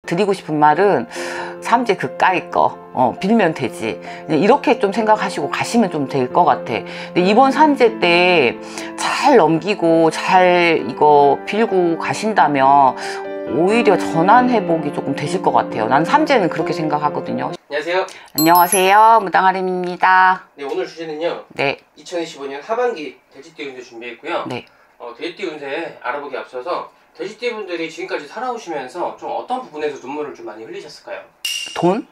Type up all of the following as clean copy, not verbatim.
드리고 싶은 말은 삼재 그까이 거 빌면 되지, 이렇게 좀 생각하시고 가시면 좀 될 것 같아. 근데 이번 산재 때 잘 넘기고 잘 이거 빌고 가신다면 오히려 전환 회복이 조금 되실 것 같아요. 난 삼재는 그렇게 생각하거든요. 안녕하세요. 안녕하세요, 무당아림입니다. 네, 오늘 주제는요. 네. 2025년 하반기 돼지띠 운세 준비했고요. 네. 돼지띠 운세 알아보기 앞서서 돼지띠 분들이 지금까지 살아오시면서 좀 어떤 부분에서 눈물을 좀 많이 흘리셨을까요? 돈?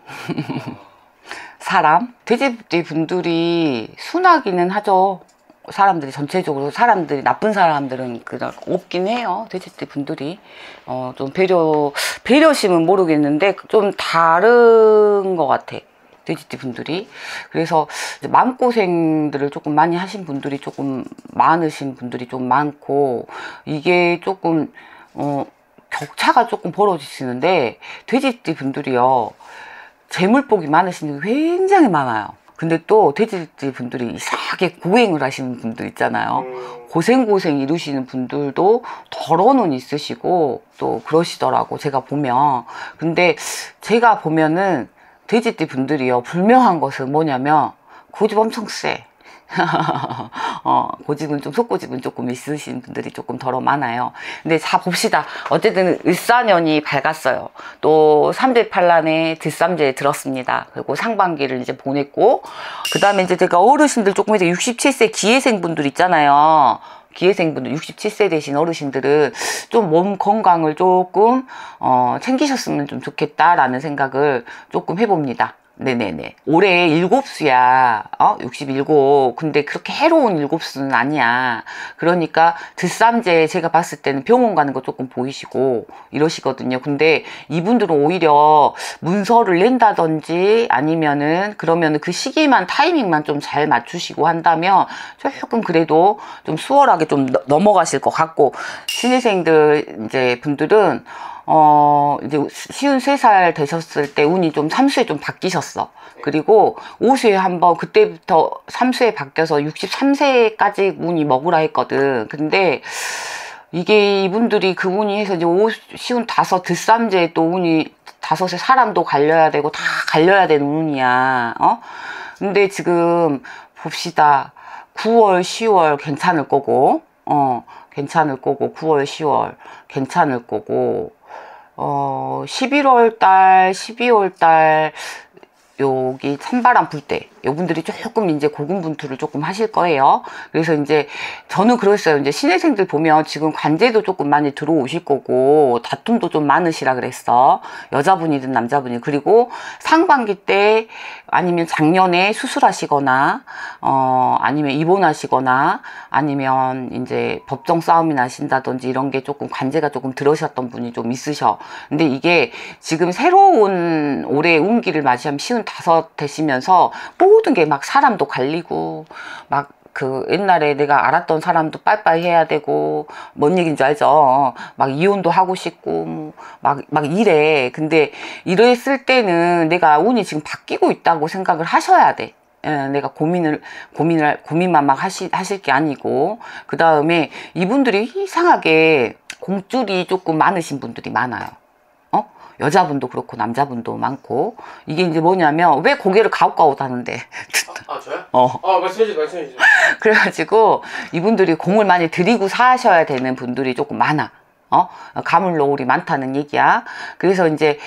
사람? 돼지띠 분들이 순하기는 하죠. 사람들이 전체적으로, 사람들이, 나쁜 사람들은 그냥 없긴 해요. 돼지띠 분들이 좀 배려심은 모르겠는데 좀 다른 것 같아, 돼지띠 분들이. 그래서 이제 마음고생들을 조금 많이 하신 분들이 조금 많으신 분들이 좀 많고, 이게 조금 격차가 조금 벌어지시는데, 돼지띠 분들이요, 재물복이 많으신 게 굉장히 많아요. 근데 또 돼지띠 분들이 이상하게 고행을 하시는 분들 있잖아요. 고생 이루시는 분들도 덜어는 있으시고 또 그러시더라고, 제가 보면. 근데 제가 보면은 돼지띠 분들이요, 불명한 것은 뭐냐면 고집 엄청 세. 고집은 좀, 속고집은 조금 있으신 분들이 조금 덜어 많아요. 근데 자 봅시다. 어쨌든 을사년이 밝았어요. 또 삼재팔란에 뒷삼재에 들었습니다. 그리고 상반기를 이제 보냈고, 그 다음에 이제 제가 어르신들 조금 이제 67세 기회생 분들 있잖아요. 기회생분들, 67세 되신 어르신들은 좀 몸 건강을 조금 챙기셨으면 좀 좋겠다라는 생각을 조금 해봅니다. 네네네. 올해 7수야. 67. 근데 그렇게 해로운 7수는 아니야. 그러니까 뒷삼재 제가 봤을 때는 병원 가는 거 조금 보이시고 이러시거든요. 근데 이분들은 오히려 문서를 낸다든지 아니면은 그러면은 그 시기만, 타이밍만 좀 잘 맞추시고 한다면 조금 그래도 좀 수월하게 좀 넘어가실 것 같고, 신입생들 이제 분들은 이제 53살 되셨을 때 운이 좀 3수에 좀 바뀌셨어. 그리고 5수에 한번, 그때부터 3수에 바뀌어서 63세까지 운이 먹으라 했거든. 근데 이게 이분들이 그 운이 해서 이제 55 뒷삼재에 또 운이 5에 사람도 갈려야 되고 다 갈려야 되는 운이야. 근데 지금 봅시다. 9월, 10월 괜찮을 거고, 괜찮을 거고, 9월, 10월 괜찮을 거고, 11월 달, 12월 달, 여기 찬바람 불 때, 요분들이 조금 이제 고군분투를 조금 하실 거예요. 그래서 이제 저는 그랬어요. 이제 신입생들 보면 지금 관제도 조금 많이 들어오실 거고, 다툼도 좀 많으시라 그랬어. 여자분이든 남자분이. 그리고 상반기 때 아니면 작년에 수술하시거나, 아니면 입원하시거나, 아니면 이제 법정 싸움이 나신다든지 이런 게 조금 관제가 조금 들으셨던 분이 좀 있으셔. 근데 이게 지금 새로운 올해 운기를 맞이하면 55 되시면서 모든 게 막 사람도 갈리고, 막 그 옛날에 내가 알았던 사람도 빠이빠이 해야 되고, 뭔 얘기인지 알죠? 막 이혼도 하고 싶고, 막 이래. 근데 이랬을 때는 내가 운이 지금 바뀌고 있다고 생각을 하셔야 돼. 내가 고민만 막 하실 게 아니고. 그 다음에 이분들이 이상하게 공줄이 조금 많으신 분들이 많아요. 여자분도 그렇고 남자분도 많고. 이게 이제 뭐냐면, 왜 고개를 가웃가웃 하는데. 저요? 말씀해주세요. 그래가지고 이분들이 공을 많이 들이고 사셔야 되는 분들이 조금 많아. 가물노을이 많다는 얘기야. 그래서 이제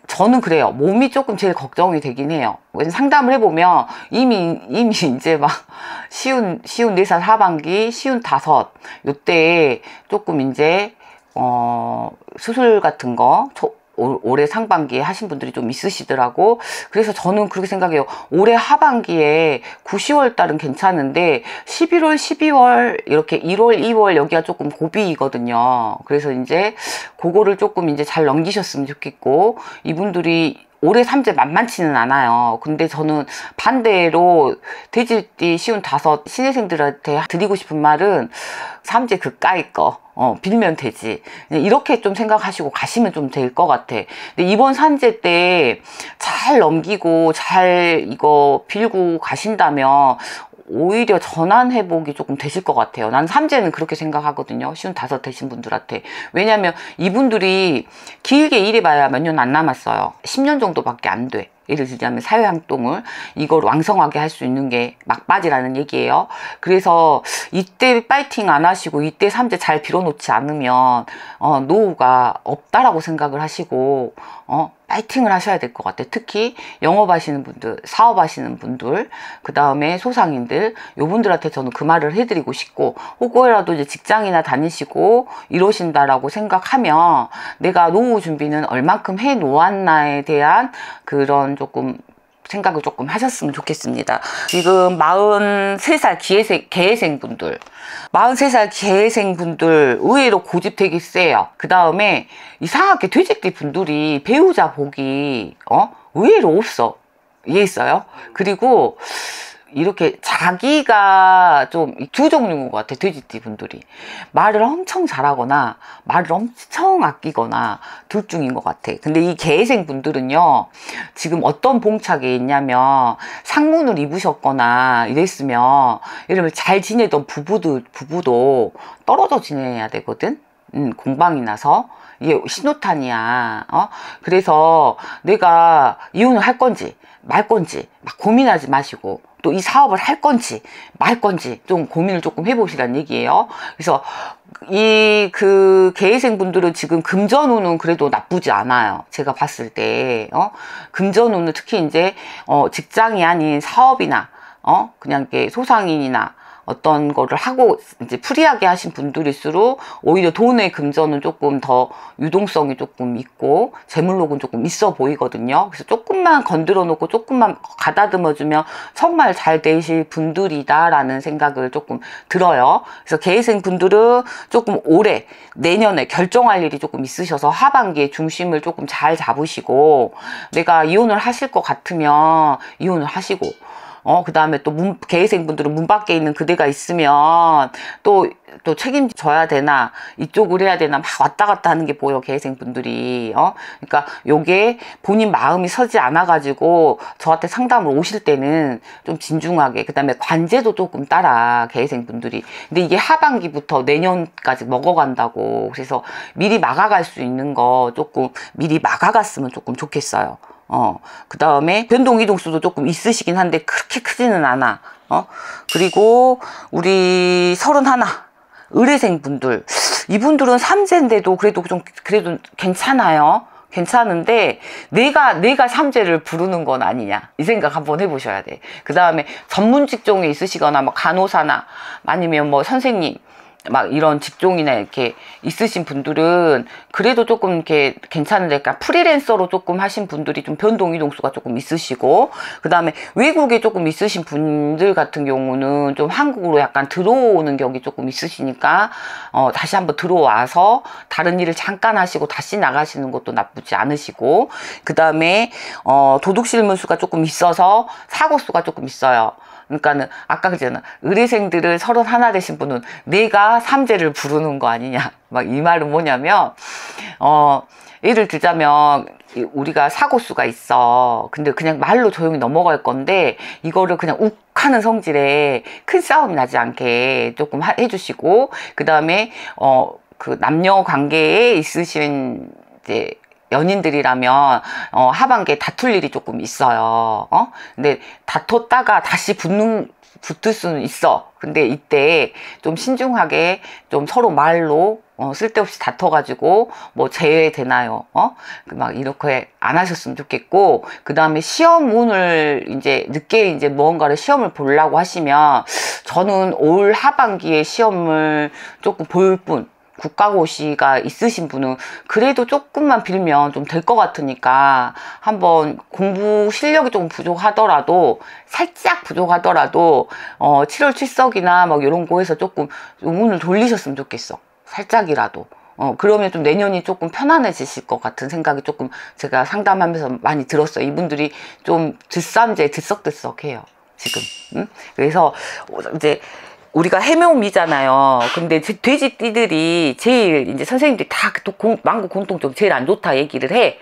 저는 그래요. 몸이 조금 제일 걱정이 되긴 해요. 상담을 해보면 이미 이제 막 54살 하반기, 55 요때 조금 이제 수술 같은 거 올해 상반기에 하신 분들이 좀 있으시더라고. 그래서 저는 그렇게 생각해요. 올해 하반기에 9, 10월 달은 괜찮은데 11월, 12월 이렇게 1월, 2월 여기가 조금 고비이거든요. 그래서 이제 그거를 조금 이제 잘 넘기셨으면 좋겠고, 이분들이 올해 삼재 만만치는 않아요. 근데 저는 반대로 돼지띠 55 신입생들한테 드리고 싶은 말은 삼재 그까이 거 빌면 되지, 이렇게 좀 생각하시고 가시면 좀 될 것 같아. 근데 이번 산재 때 잘 넘기고 잘 이거 빌고 가신다면 오히려 전환 회복이 조금 되실 것 같아요. 난 삼재는 그렇게 생각하거든요. 55 되신 분들한테. 왜냐면 이분들이 길게 일해봐야 몇 년 안 남았어요. 10년 정도밖에 안 돼. 예를 들자면 사회활동을 이걸 왕성하게 할 수 있는 게 막바지라는 얘기예요. 그래서 이때 파이팅 안 하시고 이때 삼재 잘 빌어놓지 않으면 노후가 없다라고 생각을 하시고 파이팅을 하셔야 될 것 같아요. 특히 영업하시는 분들, 사업하시는 분들, 그 다음에 소상인들, 요분들한테 저는 그 말을 해드리고 싶고, 혹여라도 이제 직장이나 다니시고 이러신다라고 생각하면 내가 노후 준비는 얼만큼 해 놓았나에 대한 그런 조금 생각을 조금 하셨으면 좋겠습니다. 지금 43살 계회생분들 43살 계회생분들 의외로 고집 되게 세요. 그 다음에 이상하게 돼지띠 분들이 배우자 복이 의외로 없어. 이해했어요? 그리고 이렇게 자기가 좀 두 종류인 것 같아. 돼지띠 분들이 말을 엄청 잘하거나 말을 엄청 아끼거나 둘 중인 것 같아. 근데 이 계생 분들은요, 지금 어떤 봉착에 있냐면 상문을 입으셨거나 이랬으면, 예를 들면 잘 지내던 부부도 떨어져 지내야 되거든. 공방이 나서 이게 신호탄이야. 그래서 내가 이혼을 할 건지 말 건지 막 고민하지 마시고, 또 이 사업을 할 건지 말 건지 좀 고민을 조금 해보시라는 얘기예요. 그래서 이 계회생 분들은 지금 금전운은 그래도 나쁘지 않아요. 제가 봤을 때 금전운은 특히 이제 직장이 아닌 사업이나 그냥 이렇게 소상인이나 어떤 거를 하고 이제 프리하게 하신 분들일수록 오히려 돈의 금전은 조금 더 유동성이 조금 있고 재물록은 조금 있어 보이거든요. 그래서 조금만 건드려 놓고 조금만 가다듬어 주면 정말 잘 되실 분들이다라는 생각을 조금 들어요. 그래서 계회생 분들은 조금 올해 내년에 결정할 일이 조금 있으셔서 하반기에 중심을 조금 잘 잡으시고, 내가 이혼을 하실 것 같으면 이혼을 하시고, 그 다음에 또 계회생 분들은 문 밖에 있는 그대가 있으면 또 책임져야 되나, 이쪽을 해야 되나, 막 왔다 갔다 하는 게 보여, 계회생 분들이. 그러니까 요게 본인 마음이 서지 않아가지고 저한테 상담을 오실 때는 좀 진중하게, 그 다음에 관제도 조금 따라, 계회생 분들이. 근데 이게 하반기부터 내년까지 먹어간다고. 그래서 미리 막아갈 수 있는 거 조금 미리 막아갔으면 조금 좋겠어요. 그 다음에 변동 이동수도 조금 있으시긴 한데 그렇게 크지는 않아. 그리고 우리 31 의뢰생 분들, 이분들은 삼재인데도 그래도 괜찮아요. 괜찮은데 내가 삼재를 부르는 건 아니냐, 이 생각 한번 해보셔야 돼. 그 다음에 전문 직종에 있으시거나 뭐 간호사나 아니면 뭐 선생님 막 이런 직종이나 이렇게 있으신 분들은 그래도 조금 이렇게 괜찮은데, 그러니까 프리랜서로 조금 하신 분들이 좀 변동 이동수가 조금 있으시고, 그 다음에 외국에 조금 있으신 분들 같은 경우는 좀 한국으로 약간 들어오는 격이 조금 있으시니까 다시 한번 들어와서 다른 일을 잠깐 하시고 다시 나가시는 것도 나쁘지 않으시고, 그 다음에 도둑실문수가 조금 있어서 사고수가 조금 있어요. 그러니까는 아까 그랬잖아, 의뢰생들을 31 되신 분은 내가 삼재를 부르는 거 아니냐, 막 이 말은 뭐냐면 예를 들자면 우리가 사고수가 있어. 근데 그냥 말로 조용히 넘어갈 건데 이거를 그냥 욱 하는 성질에 큰 싸움이 나지 않게 조금 해주시고, 그 다음에 그 남녀 관계에 있으신 이제 연인들이라면 하반기에 다툴 일이 조금 있어요. 근데 다퉜다가 다시 붙을 수는 있어. 근데 이때 좀 신중하게 좀 서로 말로 쓸데없이 다퉈가지고 뭐 제외되나요? 막 이렇게 안 하셨으면 좋겠고, 그 다음에 시험운을 이제 늦게 이제 무언가를 시험을 보려고 하시면 저는 올 하반기에 시험을 조금 볼 뿐, 국가고시가 있으신 분은 그래도 조금만 빌면 좀 될 것 같으니까 한번 공부 실력이 조금 부족하더라도, 살짝 부족하더라도 7월 출석이나 막 이런 거에서 조금 운을 돌리셨으면 좋겠어. 살짝이라도. 그러면 좀 내년이 조금 편안해지실 것 같은 생각이 조금 제가 상담하면서 많이 들었어요. 이분들이 좀 들썩해요 지금. 그래서 이제 우리가 해묘미잖아요. 근데 돼지띠들이 제일 이제 선생님들이 다 만고 공통점 제일 안 좋다 얘기를 해.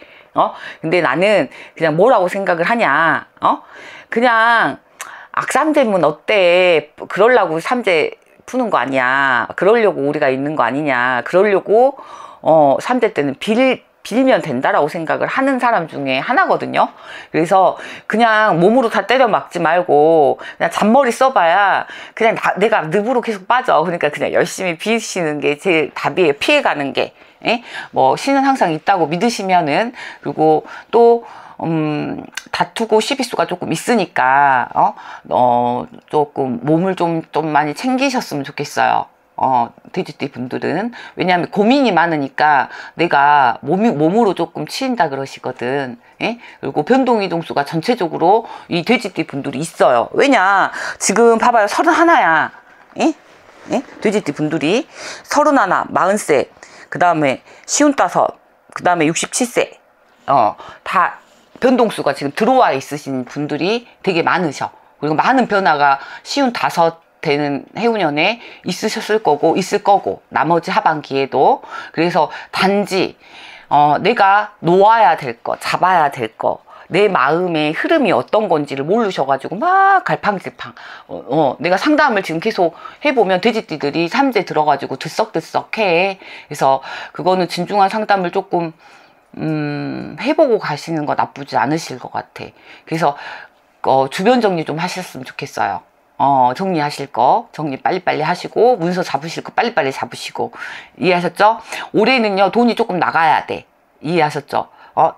근데 나는 그냥 뭐라고 생각을 하냐. 그냥 악삼재면 어때? 그러려고 삼재 푸는 거 아니야. 그러려고 우리가 있는 거 아니냐. 그러려고 삼재 때는 빌면 된다라고 생각을 하는 사람 중에 하나거든요. 그래서 그냥 몸으로 다 때려 막지 말고 그냥 잔머리 써봐야 그냥 내가 늪으로 계속 빠져. 그러니까 그냥 열심히 비시는 게 제일 답이에요. 피해가는 게. 예? 뭐 신은 항상 있다고 믿으시면은. 그리고 또 다투고 시비수가 조금 있으니까 조금 몸을 좀 많이 챙기셨으면 좋겠어요. 돼지띠 분들은. 왜냐하면 고민이 많으니까 내가 몸으로 조금 치인다 그러시거든. 예? 그리고 변동이동수가 전체적으로 이 돼지띠 분들이 있어요. 왜냐, 지금 봐봐요. 31야. 예? 예? 돼지띠 분들이 31, 40세, 그 다음에 55, 그 다음에 67세, 다 변동수가 지금 들어와 있으신 분들이 되게 많으셔. 그리고 많은 변화가 55 되는 해운년에 있으셨을 거고 있을 거고 나머지 하반기에도. 그래서 단지 내가 놓아야 될 거, 잡아야 될 거, 내 마음의 흐름이 어떤 건지를 모르셔가지고 막 갈팡질팡. 내가 상담을 지금 계속 해보면 돼지띠들이 삼재 들어가지고 들썩들썩해. 그래서 그거는 진중한 상담을 조금 해보고 가시는 거 나쁘지 않으실 것 같아. 그래서 주변 정리 좀 하셨으면 좋겠어요. 정리하실 거 정리 빨리빨리 하시고, 문서 잡으실 거 빨리빨리 잡으시고. 이해하셨죠? 올해는요 돈이 조금 나가야 돼. 이해하셨죠?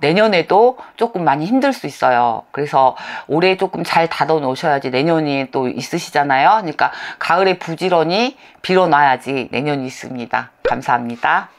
내년에도 조금 많이 힘들 수 있어요. 그래서 올해 조금 잘 닫아 놓으셔야지 내년이 또 있으시잖아요. 그러니까 가을에 부지런히 빌어놔야지 내년이 있습니다. 감사합니다.